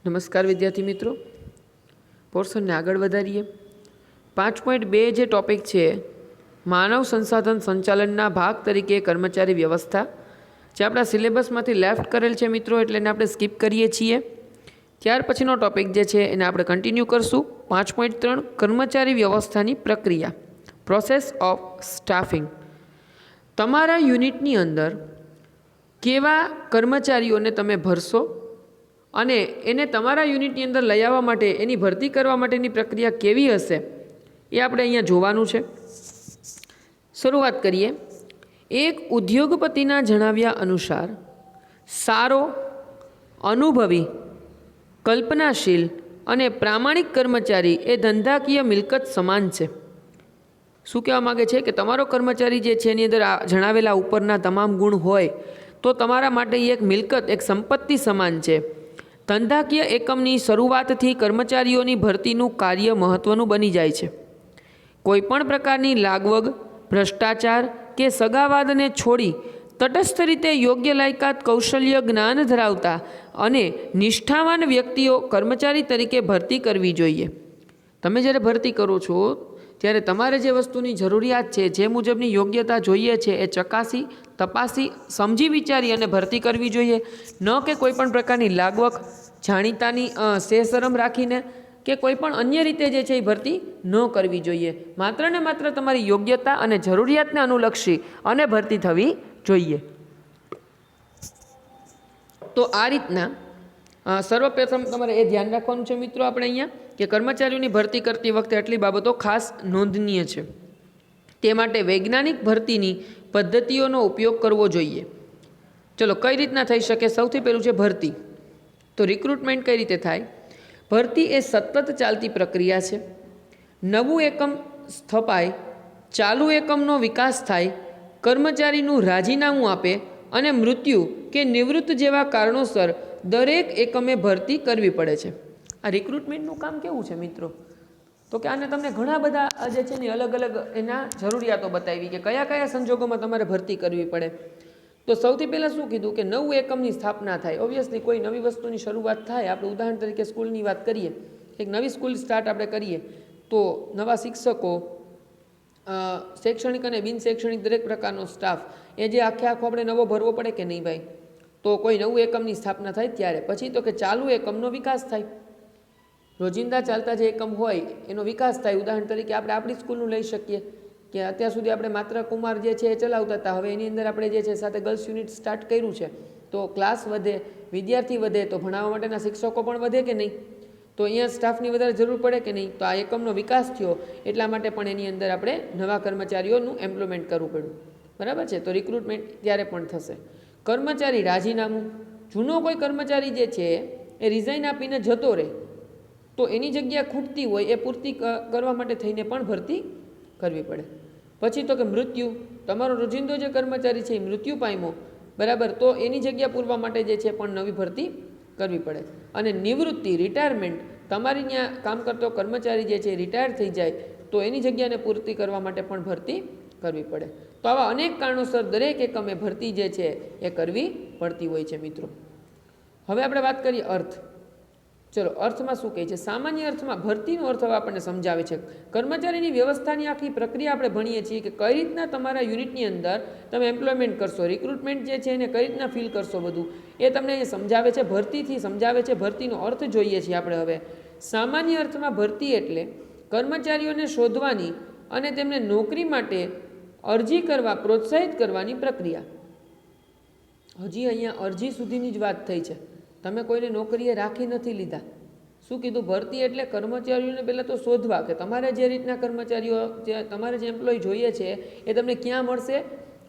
નમસ્કાર વિદ્યાર્થી મિત્રો, પોર્શનને આગળ વધારીએ। 5.2 જે ટોપિક છે માનવ સંસાધન સંચાલનના ભાગ તરીકે કર્મચારી વ્યવસ્થા, જે આપણા સિલેબસમાંથી લેફ્ટ કરેલ છે મિત્રો, એટલે એને આપણે સ્કીપ કરીએ છીએ। ત્યાર પછીનો ટોપિક જે છે એને આપણે કન્ટિન્યુ કરશું। 5.3 કર્મચારી વ્યવસ્થાની પ્રક્રિયા, પ્રોસેસ ઓફ સ્ટાફિંગ। તમારા યુનિટની અંદર કેવા કર્મચારીઓને તમે ભરશો અને એને તમારા યુનિટની અંદર લઈ આવવા માટે એની ભરતી કરવા માટેની પ્રક્રિયા કેવી હશે એ આપણે અહીંયા જોવાનું છે। શરૂઆત કરીએ। એક ઉદ્યોગપતિના જણાવ્યા અનુસાર સારો, અનુભવી, કલ્પનાશીલ અને પ્રામાણિક કર્મચારી એ ધંધાકીય મિલકત સમાન છે। શું કહેવા માગે છે કે તમારો કર્મચારી જે છે એની અંદર જણાવેલા ઉપરના તમામ ગુણ હોય તો તમારા માટે એક મિલકત, એક સંપત્તિ સમાન છે। ધંધાકીય એકમની શરૂઆતથી કર્મચારીઓની ભરતીનું કાર્ય મહત્ત્વનું બની જાય છે। કોઈપણ પ્રકારની લાગવગ, ભ્રષ્ટાચાર કે સગાવાદને છોડી તટસ્થ રીતે યોગ્ય લાયકાત, કૌશલ્ય, જ્ઞાન ધરાવતા અને નિષ્ઠાવાન વ્યક્તિઓ કર્મચારી તરીકે ભરતી કરવી જોઈએ। તમે જ્યારે ભરતી કરો છો ત્યારે તમારે જે વસ્તુની જરૂરિયાત છે, જે મુજબની યોગ્યતા જોઈએ છે એ ચકાસી, તપાસી, સમજી વિચારી અને ભરતી કરવી જોઈએ। ન કે કોઈ પણ પ્રકારની લાગવક, જાણીતાની શરમ રાખીને કે કોઈ પણ અન્ય રીતે જે છે એ ભરતી ન કરવી જોઈએ। માત્ર ને માત્ર તમારી યોગ્યતા અને જરૂરિયાતને અનુલક્ષી અને ભરતી થવી જોઈએ। તો આ રીતના સર્વપ્રથમ તમારે એ ધ્યાન રાખવાનું છે મિત્રો આપણે અહીંયા કે કર્મચારીઓની ભરતી કરતી વખતે આટલી બાબતો ખાસ નોંધનીય છે। તે માટે વૈજ્ઞાનિક ભરતીની પદ્ધતિઓનો ઉપયોગ કરવો જોઈએ। ચલો, કઈ રીતના થઈ શકે? સૌથી પહેલું છે ભરતી। તો રિક્રુટમેન્ટ કઈ રીતે થાય? ભરતી એ સતત ચાલતી પ્રક્રિયા છે। નવું એકમ સ્થપાય, ચાલુ એકમનો વિકાસ થાય, કર્મચારીનું રાજીનામું આપે અને મૃત્યુ કે નિવૃત્ત જેવા કારણોસર દરેક એકમે ભરતી કરવી પડે છે। આ રિક્રુટમેન્ટનું કામ કેવું છે મિત્રો? તો કે આને તમને ઘણા બધા જે છે ને અલગ અલગ એના જરૂરિયાતો બતાવી કે કયા કયા સંજોગોમાં તમારે ભરતી કરવી પડે। તો સૌથી પહેલાં શું કીધું કે નવું એકમની સ્થાપના થાય। ઓબ્વિયસલી કોઈ નવી વસ્તુની શરૂઆત થાય, આપણે ઉદાહરણ તરીકે સ્કૂલની વાત કરીએ, એક નવી સ્કૂલ સ્ટાર્ટ આપણે કરીએ તો નવા શિક્ષકો, શૈક્ષણિક અને બિન શૈક્ષણિક દરેક પ્રકારનો સ્ટાફ એ જે આખો આપણે નવો ભરવો પડે કે નહીં ભાઈ? તો કોઈ નવું એકમની સ્થાપના થાય ત્યારે। પછી તો કે ચાલુ એકમનો વિકાસ થાય, રોજિંદા ચાલતા જે એકમ હોય એનો વિકાસ થાય। ઉદાહરણ તરીકે આપણે આપણી સ્કૂલનું લઈ શકીએ કે અત્યાર સુધી આપણે માત્ર કુમાર જે છે એ ચલાવતા હતા, હવે એની અંદર આપણે જે છે સાથે ગર્લ્સ યુનિટ સ્ટાર્ટ કર્યું છે, તો ક્લાસ વધે, વિદ્યાર્થી વધે તો ભણાવવા માટેના શિક્ષકો પણ વધે કે નહીં? તો અહીંયા સ્ટાફની વધારે જરૂર પડે કે નહીં? તો આ એકમનો વિકાસ થયો એટલા માટે પણ એની અંદર આપણે નવા કર્મચારીઓનું એમ્પ્લોયમેન્ટ કરવું પડ્યું, બરાબર છે? તો રિક્રુટમેન્ટ ત્યારે પણ થશે। કર્મચારી રાજીનામું, જૂનો કોઈ કર્મચારી જે છે એ રિઝાઇન આપીને જતો રહે તો એની જગ્યા ખૂટતી હોય એ પૂર્તિ કરવા માટે થઈને પણ ભરતી કરવી પડે। પછી તો કે મૃત્યુ, તમારો રોજિંદો જે કર્મચારી છે એ મૃત્યુ પામ્યો, બરાબર, તો એની જગ્યા પૂરવા માટે જે છે પણ નવી ભરતી કરવી પડે। અને નિવૃત્તિ, રિટાયરમેન્ટ, તમારી ત્યાં કામ કરતો કર્મચારી જે છે રિટાયર થઈ જાય તો એની જગ્યાને પૂર્તિ કરવા માટે પણ ભરતી કરવી પડે। તો આવા અનેક કારણોસર દરેક એકમે ભરતી જે છે એ કરવી પડતી હોય છે મિત્રો। હવે આપણે વાત કરીએ અર્થ। ચલો, અર્થમાં શું કહે છે? સામાન્ય અર્થમાં ભરતીનો અર્થ હવે આપણને સમજાવે છે। કર્મચારીની વ્યવસ્થાની આખી પ્રક્રિયા આપણે ભણીએ છીએ કે કઈ રીતના તમારા યુનિટની અંદર તમે એમ્પ્લોયમેન્ટ કરશો, રિક્રુટમેન્ટ જે છે એને કઈ રીતના ફિલ કરશો, બધું એ તમને અહીંયા સમજાવે છે, ભરતીથી સમજાવે છે। ભરતીનો અર્થ જોઈએ છીએ આપણે હવે। સામાન્ય અર્થમાં ભરતી એટલે કર્મચારીઓને શોધવાની અને તેમને નોકરી માટે અરજી કરવા પ્રોત્સાહિત કરવાની પ્રક્રિયા। હજી અહીંયા અરજી સુધીની જ વાત થઈ છે, તમે કોઈને નોકરીએ રાખી નથી લીધા। શું કીધું? ભરતી એટલે કર્મચારીઓને પહેલાં તો શોધવા કે તમારે જે રીતના કર્મચારીઓ, જે તમારે જે એમ્પ્લોય જોઈએ છે એ તમને ક્યાં મળશે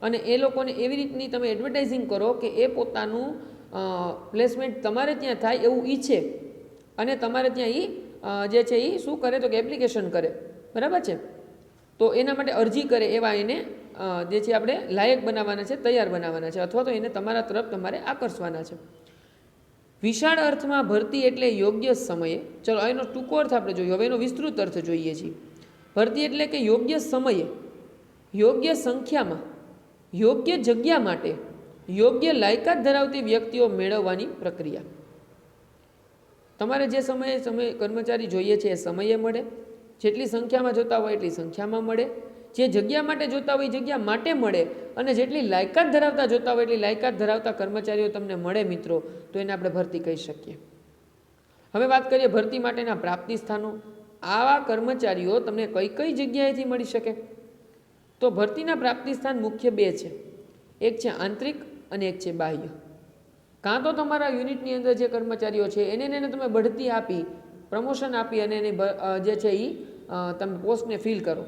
અને એ લોકોને એવી રીતની તમે એડવર્ટાઇઝિંગ કરો કે એ પોતાનું પ્લેસમેન્ટ તમારે ત્યાં થાય એવું ઈચ્છે અને તમારે ત્યાં જે છે એ શું કરે તો કે એપ્લિકેશન કરે, બરાબર છે? તો એના માટે અરજી કરે એવા એને જે છે આપણે લાયક બનાવવાના છે, તૈયાર બનાવવાના છે, અથવા તો એને તમારા તરફ તમારે આકર્ષવાના છે। વિશાળ અર્થમાં ભરતી એટલે યોગ્ય સમયે, ચલો એનો ટૂંકો અર્થ આપણે જોઈએ, હવે એનો વિસ્તૃત અર્થ જોઈએ છીએ। ભરતી એટલે કે યોગ્ય સમયે, યોગ્ય સંખ્યામાં, યોગ્ય જગ્યા માટે યોગ્ય લાયકાત ધરાવતી વ્યક્તિઓ મેળવવાની પ્રક્રિયા। તમારે જે સમય કર્મચારી જોઈએ છે એ સમયે મળે, જેટલી સંખ્યામાં જોતા હોય એટલી સંખ્યામાં મળે, જે જગ્યા માટે જોતા હોય એ જગ્યા માટે મળે, અને જેટલી લાયકાત ધરાવતા જોતા હોય એટલી લાયકાત ધરાવતા કર્મચારીઓ તમને મળે મિત્રો, તો એને આપણે ભરતી કહી શકીએ. હવે વાત કરીએ ભરતી માટેના પ્રાપ્તિ સ્થાનો. આવા કર્મચારીઓ તમને કઈ કઈ જગ્યાએથી મળી શકે? તો ભરતીના પ્રાપ્તિ સ્થાન મુખ્ય બે છે, એક છે આંતરિક અને એક છે બાહ્ય. કાં તો તમારા યુનિટની અંદર જે કર્મચારીઓ છે એને તમે બઢતી આપી, પ્રમોશન આપી અને એની જે છે એ તમે પોસ્ટને ફિલ કરો,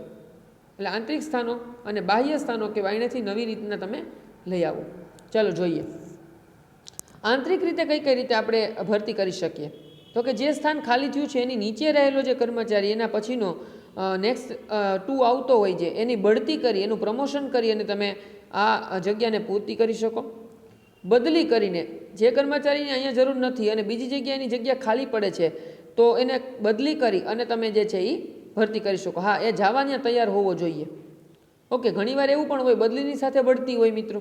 એટલે આંતરિક સ્થાનો. અને બાહ્ય સ્થાનો કે અહીંયાથી નવી રીતના તમે લઈ આવો. ચાલો જોઈએ આંતરિક રીતે કઈ રીતે આપણે ભરતી કરી શકીએ. તો કે જે સ્થાન ખાલી થયું છે એની નીચે રહેલો જે કર્મચારી એના પછીનો નેક્સ્ટ 2 આવતો હોય છે એની બઢતી કરી, એનું પ્રમોશન કરી અને તમે આ જગ્યાને પૂર્તિ કરી શકો. બદલી કરીને જે કર્મચારીની અહીંયા જરૂર નથી અને બીજી જગ્યાએની જગ્યા ખાલી પડે છે તો એને બદલી કરી અને તમે જે છે એ ભરતી કરી શકો. હા, એ જવા ત્યાં તૈયાર હોવો જોઈએ. ઓકે, ઘણીવાર એવું પણ હોય બદલીની સાથે બઢતી હોય મિત્રો,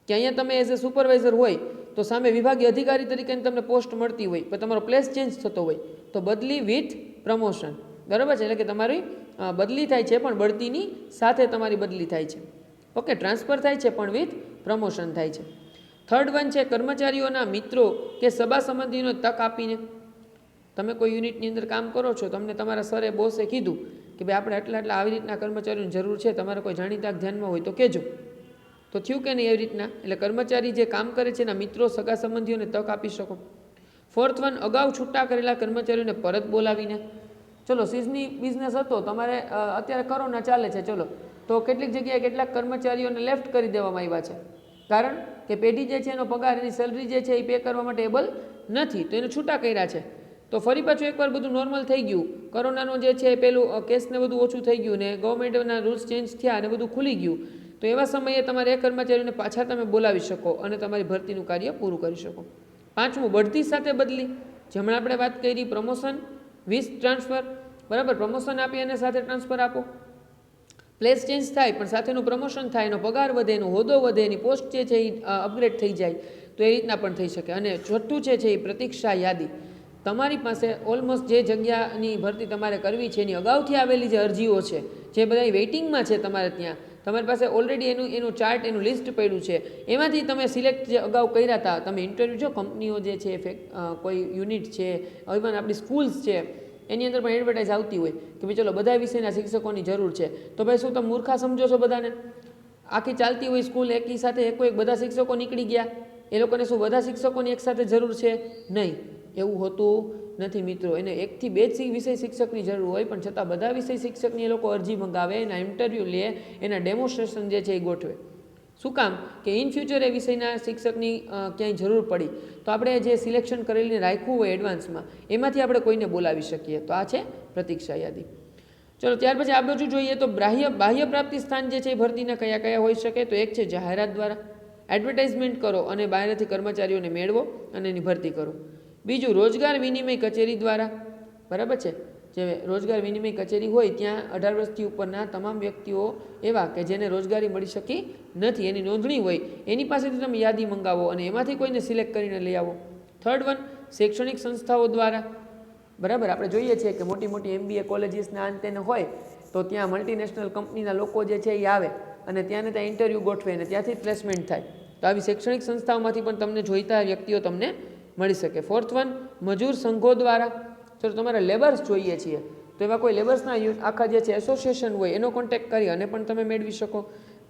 કે અહીંયા તમે એઝ અ સુપરવાઇઝર હોય તો સામે વિભાગીય અધિકારી તરીકે તમને પોસ્ટ મળતી હોય, પણ તમારો પ્લેસ ચેન્જ થતો હોય તો બદલી વિથ પ્રમોશન, બરાબર છે. એટલે કે તમારી બદલી થાય છે પણ બઢતીની સાથે તમારી બદલી થાય છે. ઓકે, ટ્રાન્સફર થાય છે પણ વિથ પ્રમોશન થાય છે. થર્ડ વન છે કર્મચારીઓના મિત્રો કે સભા સંબંધીઓને તક આપીને. તમે કોઈ યુનિટની અંદર કામ કરો છો, તમને તમારા સરે બોસે કીધું કે ભાઈ આપણે આટલા આવી રીતના કર્મચારીઓની જરૂર છે, તમારે કોઈ જાણીતા ધ્યાનમાં હોય તો કહેજો. તો થયું કે નહીં એવી રીતના? એટલે કર્મચારી જે કામ કરે છે એના મિત્રો સગા સંબંધીઓને તક આપી શકો. ફોર્થ વન અગાઉ છૂટા કરેલા કર્મચારીઓને પરત બોલાવીને. ચલો સિઝની બિઝનેસ હતો તમારે, અત્યારે કોરોના ચાલે છે, ચલો તો કેટલીક જગ્યાએ કેટલાક કર્મચારીઓને લેફ્ટ કરી દેવામાં આવ્યા છે, કારણ કે પેઢી જે છે એનો પગાર, એની સેલરી જે છે એ પે કરવા માટે એબલ નથી, તો એને છૂટા કર્યા છે. તો ફરી પાછું એકવાર બધું નોર્મલ થઈ ગયું, કોરોનાનો જે છે પેલું કેસને બધું ઓછું થઈ ગયું ને ગવર્મેન્ટના રૂલ્સ ચેન્જ થયા અને બધું ખુલી ગયું, તો એવા સમયે તમારે એ કર્મચારીઓને પાછા તમે બોલાવી શકો અને તમારી ભરતીનું કાર્ય પૂરું કરી શકો. પાંચમું, બઢતી સાથે બદલી. જેમણે આપણે વાત કરી પ્રમોશન વિથ ટ્રાન્સફર, બરાબર. પ્રમોશન આપી અને સાથે ટ્રાન્સફર આપો. પ્લેસ ચેન્જ થાય પણ સાથેનું પ્રમોશન થાય, એનો પગાર વધે, એનો હોદ્દો વધે, એની પોસ્ટ જે છે એ અપગ્રેડ થઈ જાય, તો એ રીતના પણ થઈ શકે. અને છઠ્ઠું છે એ પ્રતીક્ષા યાદી. તમારી પાસે ઓલમોસ્ટ જે જગ્યાની ભરતી તમારે કરવી છે એની અગાઉથી આવેલી જે અરજીઓ છે, જે બધા વેઇટિંગમાં છે તમારે ત્યાં, તમારી પાસે ઓલરેડી એનું ચાર્ટ, એનું લિસ્ટ પડ્યું છે, એમાંથી તમે સિલેક્ટ જે અગાઉ કર્યા હતા, તમે ઇન્ટરવ્યૂ જો કંપનીઓ જે છે, કોઈ યુનિટ છે, ઇવન આપણી સ્કૂલ્સ છે, એની અંદર પણ એડવર્ટાઇઝ આવતી હોય કે ભાઈ ચલો બધા વિષયના શિક્ષકોની જરૂર છે. તો ભાઈ શું તમે મૂર્ખા સમજો છો બધાને? આખી ચાલતી હોય સ્કૂલ, એકી સાથે એક બધા શિક્ષકો નીકળી ગયા, એ લોકોને શું બધા શિક્ષકોની એકસાથે જરૂર છે? નહીં, એવું હોતું નથી મિત્રો. એને 1 થી 2 જ વિષય શિક્ષકની જરૂર હોય, પણ છતાં બધા વિષય શિક્ષકની એ લોકો અરજી મંગાવે, એના ઇન્ટરવ્યૂ લે, એના ડેમોન્સ્ટ્રેશન જે છે એ ગોઠવે. શું કામ? કે ઇન ફ્યુચર એ વિષયના શિક્ષકની ક્યાંય જરૂર પડી તો આપણે જે સિલેક્શન કરેલીને રાખ્યું હોય એડવાન્સમાં, એમાંથી આપણે કોઈને બોલાવી શકીએ. તો આ છે પ્રતીક્ષા યાદી. ચલો ત્યાર પછી આ બાજુ જોઈએ તો બાહ્ય પ્રાપ્તિ સ્થાન જે છે એ ભરતીના કયા કયા હોઈ શકે? તો એક છે જાહેરાત દ્વારા, એડવર્ટાઇઝમેન્ટ કરો અને બહારથી કર્મચારીઓને મેળવો અને એની ભરતી કરો. બીજું, રોજગાર વિનિમય કચેરી દ્વારા, બરાબર છે. જે રોજગાર વિનિમય કચેરી હોય ત્યાં 18 વર્ષથી ઉપરના તમામ વ્યક્તિઓ એવા કે જેને રોજગારી મળી શકી નથી, એની નોંધણી હોય, એની પાસેથી તમે યાદી મંગાવો અને એમાંથી કોઈને સિલેક્ટ કરીને લઈ આવો. થર્ડ વન, શૈક્ષણિક સંસ્થાઓ દ્વારા, બરાબર. આપણે જોઈએ છીએ કે મોટી મોટી MBA કોલેજીસના અંતે હોય તો ત્યાં મલ્ટીનેશનલ કંપનીના લોકો જે છે એ આવે અને ત્યાં ઇન્ટરવ્યૂ ગોઠવે અને ત્યાંથી પ્લેસમેન્ટ થાય. તો આવી શૈક્ષણિક સંસ્થાઓમાંથી પણ તમને જોઈતા વ્યક્તિઓ તમને મળી શકે. ફોર્થ વન, મજૂર સંઘો દ્વારા. ચલો તમારે લેબર્સ જોઈએ છીએ તો એવા કોઈ લેબર્સના આખા જે છે એસોસિએશન હોય એનો કોન્ટેક્ટ કરી અને પણ તમે મેળવી શકો.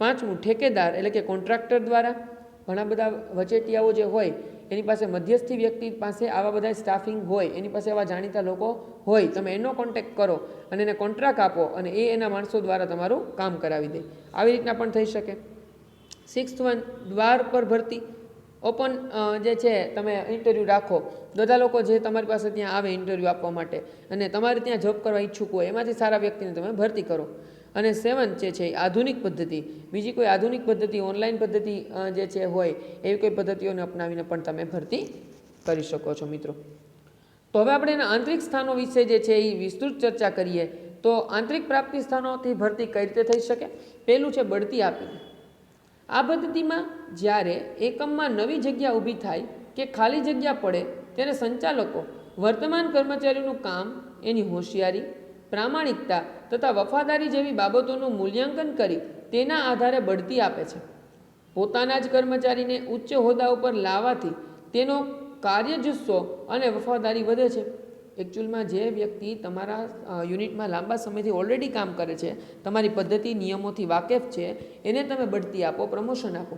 પાંચમું, ઠેકેદાર એટલે કે કોન્ટ્રાક્ટર દ્વારા. ઘણા બધા વચેટિયાઓ જે હોય એની પાસે, મધ્યસ્થી વ્યક્તિ પાસે આવા બધા સ્ટાફિંગ હોય, એની પાસે આવા જાણીતા લોકો હોય, તમે એનો કોન્ટેક્ટ કરો અને એને કોન્ટ્રાક્ટ આપો અને એ એના માણસો દ્વારા તમારું કામ કરાવી દે. આવી રીતના પણ થઈ શકે. સિક્સ્થ વન, દ્વાર પર ભરતી. ઓપન જે છે તમે ઇન્ટરવ્યૂ રાખો, બધા લોકો જે તમારી પાસે ત્યાં આવે ઇન્ટરવ્યૂ આપવા માટે અને તમારે ત્યાં જોબ કરવા ઈચ્છુક હોય એમાંથી સારા વ્યક્તિને તમે ભરતી કરો. અને સેવન્થ જે છે આધુનિક પદ્ધતિ. બીજી કોઈ આધુનિક પદ્ધતિ, ઓનલાઈન પદ્ધતિ જે છે હોય એવી કોઈ પદ્ધતિઓને અપનાવીને પણ તમે ભરતી કરી શકો છો મિત્રો. તો હવે આપણે એના આંતરિક સ્થાનો વિશે જે છે એ વિસ્તૃત ચર્ચા કરીએ. તો આંતરિક પ્રાપ્તિ સ્થાનોથી ભરતી કઈ રીતે થઈ શકે? પહેલું છે બઢતી આપીને. આ પદ્ધતિમાં જ્યારે એકમમાં નવી જગ્યા ઊભી થાય કે ખાલી જગ્યા પડે ત્યારે સંચાલકો વર્તમાન કર્મચારીઓનું કામ, એની હોશિયારી, પ્રામાણિકતા તથા વફાદારી જેવી બાબતોનું મૂલ્યાંકન કરી તેના આધારે બઢતી આપે છે. પોતાના જ કર્મચારીને ઉચ્ચ હોદ્દા ઉપર લાવવાથી તેનો કાર્યજુસ્સો અને વફાદારી વધે છે. એકચ્યુઅલમાં જે વ્યક્તિ તમારા યુનિટમાં લાંબા સમયથી ઓલરેડી કામ કરે છે, તમારી પદ્ધતિ નિયમોથી વાકેફ છે, એને તમે બઢતી આપો, પ્રમોશન આપો,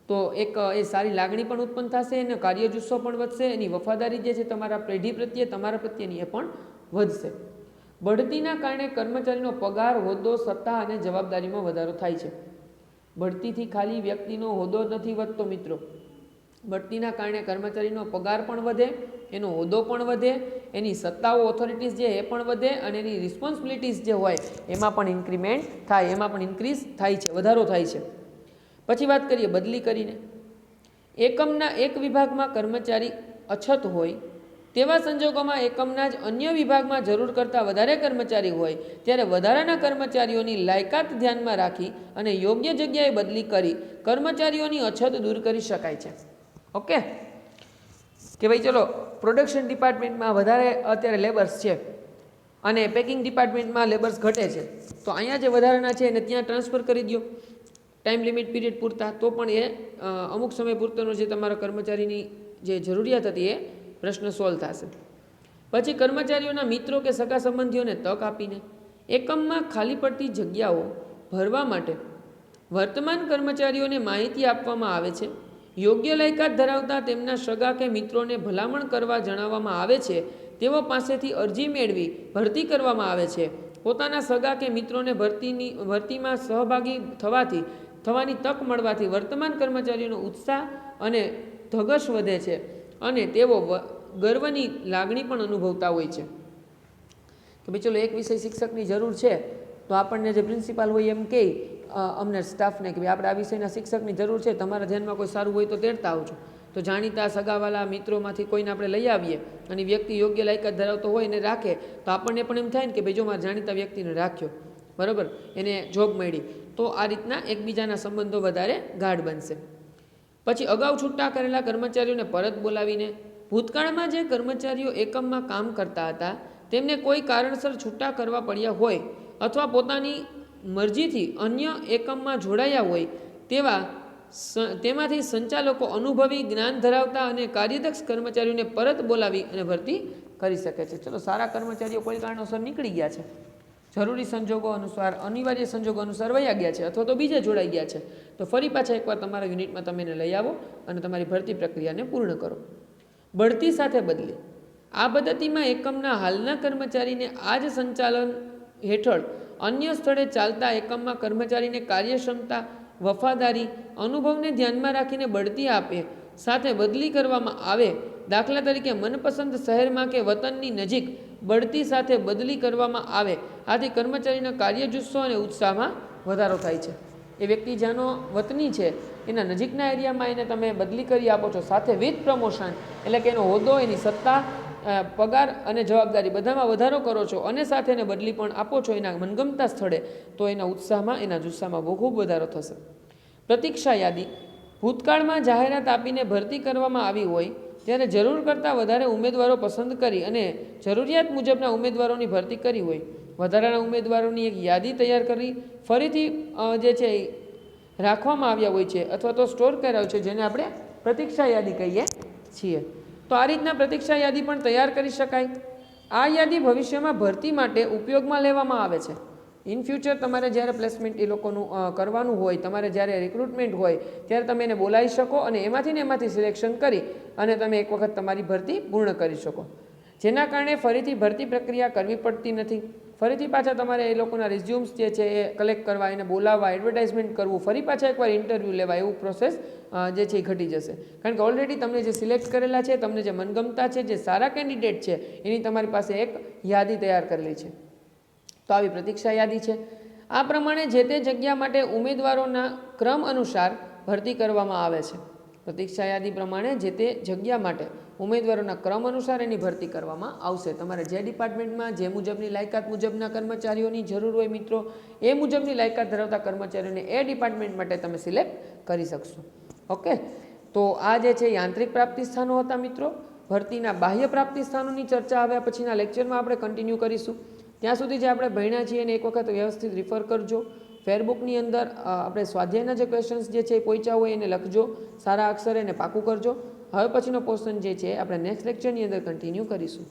તો એક એ સારી લાગણી પણ ઉત્પન્ન થશે, એનો કાર્યજુસ્સો પણ વધશે, એની વફાદારી જે છે તમારા પેઢી પ્રત્યે, તમારા પ્રત્યેની એ પણ વધશે. બઢતીના કારણે કર્મચારીનો પગાર, હોદ્દો, સત્તા અને જવાબદારીમાં વધારો થાય છે. બઢતીથી ખાલી વ્યક્તિનો હોદ્દો નથી વધતો મિત્રો, બઢતીના કારણે કર્મચારીનો પગાર પણ વધે, એનો હોદ્દો પણ વધે, એની સત્તાઓ, ઓથોરિટીઝ જે એ પણ વધે, અને એની રિસ્પોન્સિબિલિટીઝ જે હોય એમાં પણ ઇન્ક્રીમેન્ટ થાય, એમાં પણ ઇન્ક્રીઝ થાય છે, વધારો થાય છે. પછી વાત કરીએ બદલી કરીને. એકમના એક વિભાગમાં કર્મચારી અછત હોય તેવા સંજોગોમાં એકમના જ અન્ય વિભાગમાં જરૂર કરતાં વધારે કર્મચારી હોય ત્યારે વધારાના કર્મચારીઓની લાયકાત ધ્યાનમાં રાખી અને યોગ્ય જગ્યાએ બદલી કરી કર્મચારીઓની અછત દૂર કરી શકાય છે. ઓકે, કે ભાઈ ચલો પ્રોડક્શન ડિપાર્ટમેન્ટમાં વધારે અત્યારે લેબર્સ છે અને પેકિંગ ડિપાર્ટમેન્ટમાં લેબર્સ ઘટે છે, તો અહીંયા જે વધારાના છે એને ત્યાં ટ્રાન્સફર કરી દો ટાઈમ લિમિટ પીરિયડ પૂરતા, તો પણ એ અમુક સમય પૂરતોનો જે તમારા કર્મચારીની જે જરૂરિયાત હતી એ પ્રશ્ન સોલ્વ થશે. પછી કર્મચારીઓના મિત્રો કે સગા સંબંધીઓને તક આપીને એકમમાં ખાલી પડતી જગ્યાઓ ભરવા માટે વર્તમાન કર્મચારીઓને માહિતી આપવામાં આવે છે. યોગ્ય લાયકાત ધરાવતા તેમના સગા કે મિત્રોને ભલામણ કરવા જણાવવામાં આવે છે. તેઓ પાસેથી અરજી મેળવી ભરતી કરવામાં આવે છે. પોતાના સગા કે મિત્રોને ભરતીમાં સહભાગી થવાની તક મળવાથી વર્તમાન કર્મચારીઓનો ઉત્સાહ અને ધગશ વધે છે અને તેઓ ગર્વની લાગણી પણ અનુભવતા હોય છે કે ભાઈ ચલો એક વિષય શિક્ષકની જરૂર છે, તો આપણને જે પ્રિન્સિપાલ હોય એમ કહે અમને સ્ટાફને કે ભાઈ આપણે આ વિષયના શિક્ષકની જરૂર છે, તમારા ધ્યાનમાં કોઈ સારું હોય તો તેડતા આવજો. તો જાણીતા સગાવાલા મિત્રોમાંથી કોઈને આપણે લઈ આવીએ અને વ્યક્તિ યોગ્ય લાયકાત ધરાવતો હોય એને રાખે, તો આપણને પણ એમ થાય ને કે ભાઈ જો મારા જાણીતા વ્યક્તિને રાખ્યો, બરાબર, એને જોબ મળી, તો આ રીતના એકબીજાના સંબંધો વધારે ગાઢ બનશે. પછી અગાઉ છૂટા કરેલા કર્મચારીઓને પરત બોલાવીને ભૂતકાળમાં જે કર્મચારીઓ એકમમાં કામ કરતા હતા તેમને કોઈ કારણસર છૂટા કરવા પડ્યા હોય અથવા પોતાની મરજીથી અન્ય એકમમાં જોડાયા હોય તેમાંથી સંચાલકો અનુભવી, જ્ઞાન ધરાવતા અને કાર્યદક્ષ કર્મચારીઓને પરત બોલાવી અને ભરતી કરી શકે છે. ચલો સારા કર્મચારીઓ કોઈ કારણોસર નીકળી ગયા છે, જરૂરી સંજોગો અનુસાર, અનિવાર્ય સંજોગો અનુસાર વયા ગયા છે અથવા તો બીજે જોડાઈ ગયા છે, તો ફરી પાછા એકવાર તમારા યુનિટમાં તમે એને લઈ આવો અને તમારી ભરતી પ્રક્રિયાને પૂર્ણ કરો. બઢતી સાથે બદલી. આ પદ્ધતિમાં એકમના હાલના કર્મચારીને આ જ સંચાલન હેઠળ અન્ય સ્થળે ચાલતા એકમમાં કર્મચારીને કાર્યક્ષમતા, વફાદારી, અનુભવને ધ્યાનમાં રાખીને બઢતી આપે સાથે બદલી કરવામાં આવે. દાખલા તરીકે મનપસંદ શહેરમાં કે વતનની નજીક બઢતી સાથે બદલી કરવામાં આવે. આથી કર્મચારીના કાર્યજુસ્સો અને ઉત્સાહમાં વધારો થાય છે. એ વ્યક્તિ જેનો વતની છે એના નજીકના એરિયામાં એને તમે બદલી કરી આપો છો સાથે વિથ પ્રમોશન, એટલે કે એનો હોદ્દો, એની સત્તા, પગાર અને જવાબદારી બધામાં વધારો કરો છો અને સાથે એને બદલી પણ આપો છો એના મનગમતા સ્થળે, તો એના ઉત્સાહમાં, એના જુસ્સામાં બહુ ખૂબ વધારો થશે. પ્રતીક્ષા યાદી. ભૂતકાળમાં જાહેરાત આપીને ભરતી કરવામાં આવી હોય ત્યારે જરૂર કરતાં વધારે ઉમેદવારો પસંદ કરી અને જરૂરિયાત મુજબના ઉમેદવારોની ભરતી કરી હોય, વધારાના ઉમેદવારોની એક યાદી તૈયાર કરી ફરીથી જે છે રાખવામાં આવ્યા હોય છે અથવા તો સ્ટોર કર્યા હોય છે, જેને આપણે પ્રતીક્ષા યાદી કહીએ છીએ. તો આ રીતના પ્રતીક્ષા યાદી પણ તૈયાર કરી શકાય. આ યાદી ભવિષ્યમાં ભરતી માટે ઉપયોગમાં લેવામાં આવે છે. ઇન ફ્યુચર તમારે જ્યારે પ્લેસમેન્ટ એ લોકોનું કરવાનું હોય, તમારે જ્યારે રિક્રુટમેન્ટ હોય ત્યારે તમે એને બોલાવી શકો અને એમાંથી સિલેક્શન કરી અને તમે એક વખત તમારી ભરતી પૂર્ણ કરી શકો, જેના કારણે ફરીથી ભરતી પ્રક્રિયા કરવી પડતી નથી. ફરીથી પાછા તમારે એ લોકોના રિઝ્યુમ્સ જે છે એ કલેક્ટ કરવા, એને બોલાવવા, એડવર્ટાઇઝમેન્ટ કરવું, ફરી પાછા એકવાર ઇન્ટરવ્યૂ લેવા, એવું પ્રોસેસ જે છે એ ઘટી જશે. કારણ કે ઓલરેડી તમને જે સિલેક્ટ કરેલા છે, તમને જે મનગમતા છે, જે સારા કેન્ડિડેટ છે, એની તમારી પાસે એક યાદી તૈયાર કરેલી છે. તો આવી પ્રતીક્ષા યાદી છે. આ પ્રમાણે જે તે જગ્યા માટે ઉમેદવારોના ક્રમ અનુસાર ભરતી કરવામાં આવે છે. પ્રતીક્ષા યાદી પ્રમાણે જે તે જગ્યા માટે ઉમેદવારોના ક્રમ અનુસાર એની ભરતી કરવામાં આવશે. તમારે જે ડિપાર્ટમેન્ટમાં જે મુજબની લાયકાત મુજબના કર્મચારીઓની જરૂર હોય મિત્રો, એ મુજબની લાયકાત ધરાવતા કર્મચારીઓને એ ડિપાર્ટમેન્ટ માટે તમે સિલેક્ટ કરી શકશો. ઓકે, તો આ જે છે યાંત્રિક પ્રાપ્તિ સ્થાનો હતા મિત્રો. ભરતીના બાહ્ય પ્રાપ્તિ સ્થાનોની ચર્ચા આવ્યા પછીના લેક્ચરમાં આપણે કન્ટિન્યુ કરીશું. ત્યાં સુધી જે આપણે ભણ્યા છીએ એને એક વખત વ્યવસ્થિત રિફર કરજો. ફેરબુકની અંદર આપણે સ્વાધ્યાયના જે ક્વેશ્ચન્સ જે છે એ પહોંચ્યા હોય એને લખજો, સારા અક્ષરે એને પાકું કરજો. હવે પછીનો પોર્શન જે છે આપણે નેક્સ્ટ લેક્ચરની અંદર કન્ટિન્યુ કરીશું.